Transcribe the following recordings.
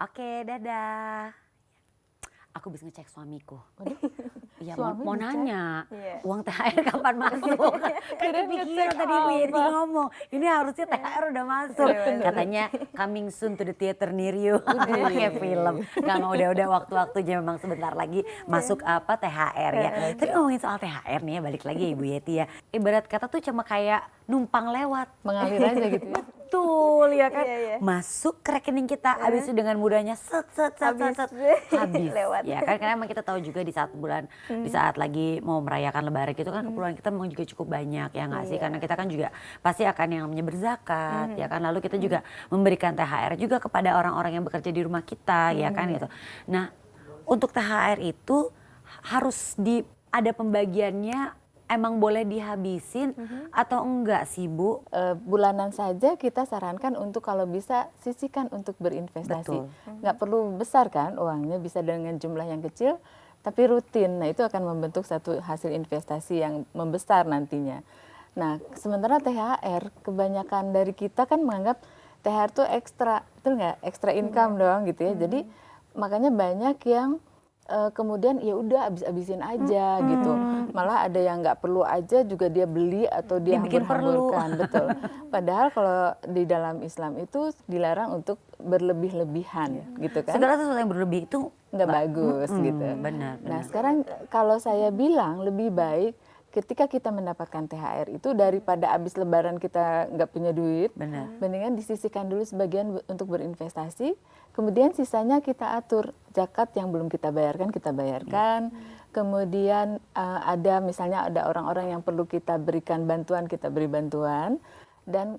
Oke, dadah. Aku bisa ngecek suamiku. Iya, Suami mau dicek? nanya, Iya. uang THR kapan masuk? Kan Kirain kepikiran ngecek tadi Bu Yeti apa. ngomong, ini harusnya THR udah masuk. Udah masuk. Katanya coming soon to the theater near you. Kayak film. Gak mau, udah waktu-waktunya memang sebentar lagi masuk apa THR ya. Tapi ngomongin soal THR nih ya, balik lagi ya Ibu Yeti ya. Ibarat kata tuh cuma kayak numpang lewat. Mengalir aja gitu ya. Betul ya kan. Iya, iya. Masuk ke rekening kita, habis itu dengan mudahnya Habis. habis. Lewat. Ya kan, karena emang kita tahu juga di saat bulan, di saat lagi mau merayakan lebaran gitu kan keperluan kita memang juga cukup banyak ya nggak sih? Iya. Karena kita kan juga pasti akan yang namanya berzakat ya kan, lalu kita juga memberikan THR juga kepada orang-orang yang bekerja di rumah kita ya kan gitu. Nah, untuk THR itu harus ada pembagiannya, emang boleh dihabisin atau enggak sih Bu? Bulanan saja kita sarankan untuk kalau bisa sisihkan untuk berinvestasi. Betul. Nggak perlu besar kan uangnya, bisa dengan jumlah yang kecil tapi rutin. Nah itu akan membentuk satu hasil investasi yang membesar nantinya. Nah sementara THR kebanyakan dari kita kan menganggap THR itu ekstra, betul nggak? Ekstra income doang gitu ya. Jadi makanya banyak yang kemudian ya udah habis-habisin aja gitu. Malah ada yang nggak perlu aja juga dia beli atau dia Dibikin perlu. hambur-hamburkan, betul. Padahal kalau di dalam Islam itu dilarang untuk berlebih-lebihan gitu kan. Segala sesuatu yang berlebih itu Nggak bagus gitu. benar. Nah sekarang kalau saya bilang lebih baik ketika kita mendapatkan THR itu daripada habis lebaran kita nggak punya duit, Benar. mendingan disisihkan dulu sebagian untuk berinvestasi, kemudian sisanya kita atur zakat yang belum kita bayarkan, kemudian ada misalnya ada orang-orang yang perlu kita berikan bantuan, kita beri bantuan, dan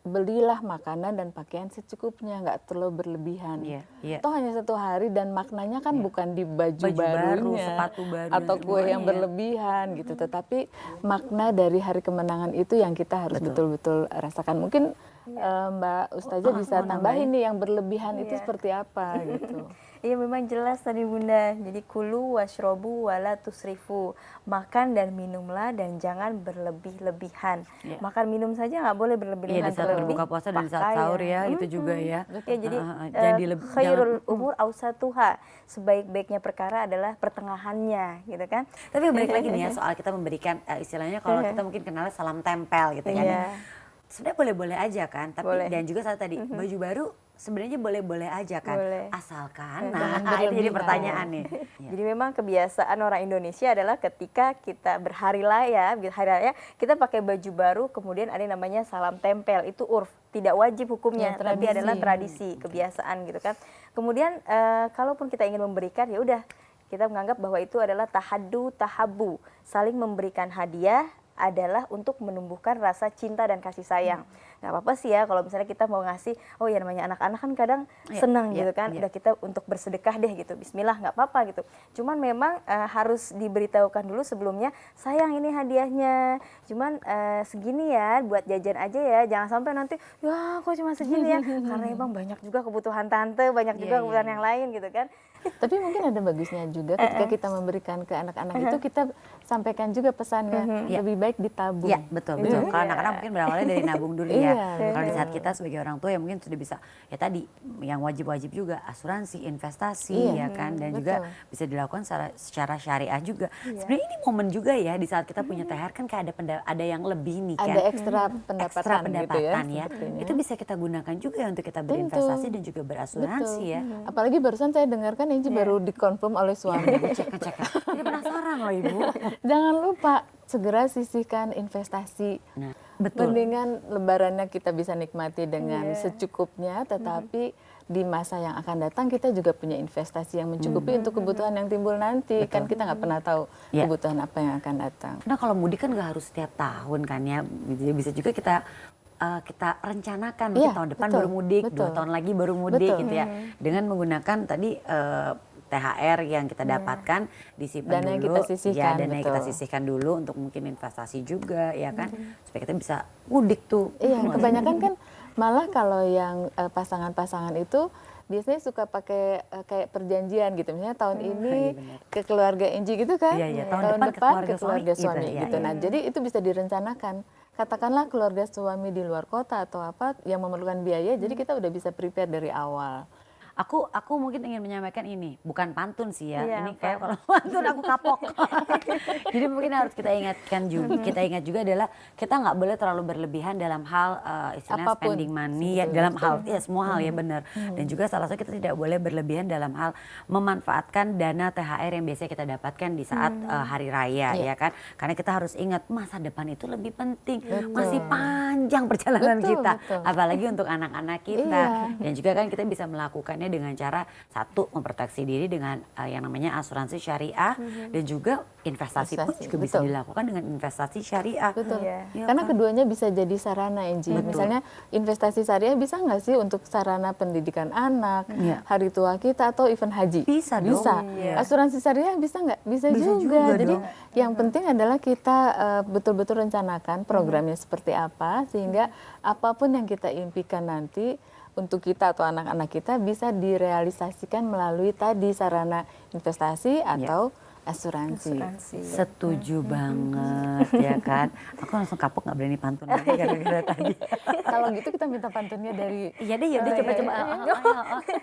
belilah makanan dan pakaian secukupnya, nggak terlalu berlebihan. Iya. Toh hanya 1 hari dan maknanya kan bukan di baju Baju baru, barunya, sepatu baru, atau kue yang semuanya. berlebihan gitu. Tetapi makna dari hari kemenangan itu yang kita harus betul-betul rasakan. Mungkin Mbak Ustazah bisa tambahin nih yang berlebihan itu seperti apa gitu. Iya memang jelas tadi Bunda. Jadi kulu washrobu wala tusrifu. Makan dan minumlah dan jangan berlebih-lebihan. Iya. Makan minum saja nggak boleh Iya, berlebih-lebihan. di saat terlebih berbuka puasa dan di saat pakaian. sahur ya, itu juga ya. Ya, jadi Jangan khairul umur ausatuha. Sebaik-baiknya perkara adalah pertengahannya, gitu kan? Tapi balik lagi nih ya soal kita memberikan istilahnya kalau kita mungkin kenalnya salam tempel gitu kan ya. Iya. Sebenarnya boleh-boleh aja kan, tapi Boleh. dan juga saat tadi baju baru sebenarnya boleh-boleh aja kan, Boleh. asalkan Jangan nah itu jadi berlebihan. pertanyaan nih. Ya. Jadi memang kebiasaan orang Indonesia adalah ketika kita berhari raya kita pakai baju baru, kemudian ada yang namanya salam tempel, itu urf, tidak wajib hukumnya, Ya, tapi tradisi. adalah tradisi, kebiasaan gitu kan. Kemudian kalaupun kita ingin memberikan, ya udah kita menganggap bahwa itu adalah tahaddu tahabu, saling memberikan hadiah adalah untuk menumbuhkan rasa cinta dan kasih sayang. Nggak apa-apa sih ya kalau misalnya kita mau ngasih, oh ya namanya anak-anak kan kadang Iya, senang iya, gitu kan, iya. udah kita untuk bersedekah deh gitu, bismillah nggak apa-apa gitu. Cuman memang harus diberitahukan dulu sebelumnya, sayang ini hadiahnya, cuman segini ya buat jajan aja ya, jangan sampai nanti, ya kok cuma segini ya, karena emang banyak juga kebutuhan tante, banyak juga Iya, kebutuhan iya. yang lain gitu kan. Tapi mungkin ada bagusnya juga ketika kita memberikan ke anak-anak itu kita sampaikan juga pesannya lebih baik ditabung. Iya betul. Kalau anak-anak mungkin berawalnya dari nabung dulu ya. Iya, Kalau di saat kita sebagai orang tua ya mungkin sudah bisa ya tadi yang wajib-wajib juga asuransi, investasi ya kan, dan juga bisa dilakukan secara syariah juga. Sebenarnya ini momen juga ya di saat kita punya THR kan kayak ada yang lebih nih kan. Ada ekstra pendapatan, Ekstra pendapatan gitu ya. sepertinya. Itu bisa kita gunakan juga ya untuk kita berinvestasi dan juga berasuransi ya. Apalagi barusan saya dengarkan Inci baru dikonfirm oleh suami. Cek. Jadi penasaran loh Ibu. Jangan lupa segera sisihkan investasi. Nah, betul. Mendingan lebarannya kita bisa nikmati dengan secukupnya, tetapi di masa yang akan datang kita juga punya investasi yang mencukupi untuk kebutuhan yang timbul nanti. Kan kita nggak pernah tahu Ya. kebutuhan apa yang akan datang. Nah kalau mudik kan nggak harus setiap tahun kan ya, bisa juga kita rencanakan mungkin Iya, tahun depan betul, baru mudik, betul. 2 tahun lagi baru mudik Betul. gitu ya, dengan menggunakan tadi THR yang kita dapatkan disimpan Dana yang dulu, kita sisihkan, ya dana yang kita betul. sisihkan dulu untuk mungkin investasi juga ya kan, supaya kita bisa mudik tuh. Iya, kebanyakan kan malah kalau yang pasangan-pasangan itu biasanya suka pakai kayak perjanjian gitu. Misalnya tahun ini benar. ke keluarga Enji gitu kan. Iya, tahun Tahun depan ke depan keluarga ke keluarga suami, suami gitu, gitu. iya, Nah, jadi itu bisa direncanakan. Katakanlah keluarga suami di luar kota atau apa yang memerlukan biaya, jadi kita udah bisa prepare dari awal. Aku mungkin ingin menyampaikan ini, bukan pantun sih ya. Iya, Ini apa? kayak kalau pantun aku kapok. Jadi mungkin harus kita ingatkan juga, kita ingat juga adalah kita nggak boleh terlalu berlebihan dalam hal istilahnya Apapun, spending money ya, sebetulnya. dalam hal ya semua hal ya benar. Dan juga salah satu kita tidak boleh berlebihan dalam hal memanfaatkan dana THR yang biasanya kita dapatkan di saat hari raya Iya. ya kan. Karena kita harus ingat masa depan itu lebih penting. Betul. Masih panjang perjalanan Betul, kita. betul. Apalagi untuk anak-anak kita. Iya. Dan juga kan kita bisa melakukannya dengan cara satu memproteksi diri dengan yang namanya asuransi syariah dan juga investasi pun Investasi, juga bisa betul. dilakukan dengan investasi syariah. Betul. Iya. Iya Karena kan? keduanya bisa jadi sarana, Enji. Betul. Misalnya investasi syariah bisa nggak sih untuk sarana pendidikan anak, Iya. hari tua kita atau event haji? Bisa dong. Bisa. Iya. Asuransi syariah bisa nggak? Bisa, Bisa juga. juga Jadi dong. yang penting adalah kita betul-betul rencanakan programnya seperti apa sehingga apapun yang kita impikan nanti untuk kita atau anak-anak kita bisa direalisasikan melalui tadi sarana investasi atau asuransi. Setuju banget ya kan. Aku langsung kapok nggak berani pantun lagi gara-gara tadi. Kalau gitu kita minta pantunnya dari Iya deh, coba-coba.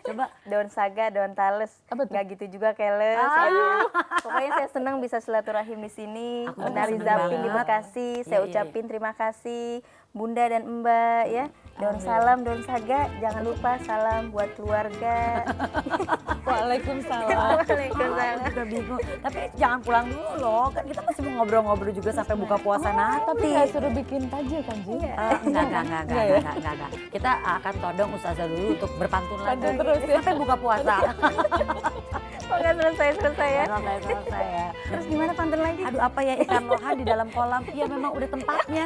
Coba. Daun saga, daun tales, Apa tuh? nggak gitu juga keles. Ya. Pokoknya saya senang bisa silaturahim di sini. Aku Bunda juga senang Rizapin di banget. Bekasi, Iya, saya iya, ucapin terima kasih Bunda dan Mbak ya. Daun salam, daun saga, jangan lupa salam buat keluarga. Waalaikumsalam. Waalaikumsalam. Udah bingung. Tapi jangan pulang dulu loh. Kan kita masih mau ngobrol-ngobrol juga sampai buka puasa nanti. Tapi nggak suruh bikin tajil kan, Ji? Enggak. Kita akan todong Ustazah dulu untuk berpantun lagi. Pantun terus ya. Sampai buka puasa. Oh nggak selesai ya. Selesai ya. Terus gimana pantun lagi? Aduh apa ya ikan lohan di dalam kolam. Iya memang udah tempatnya.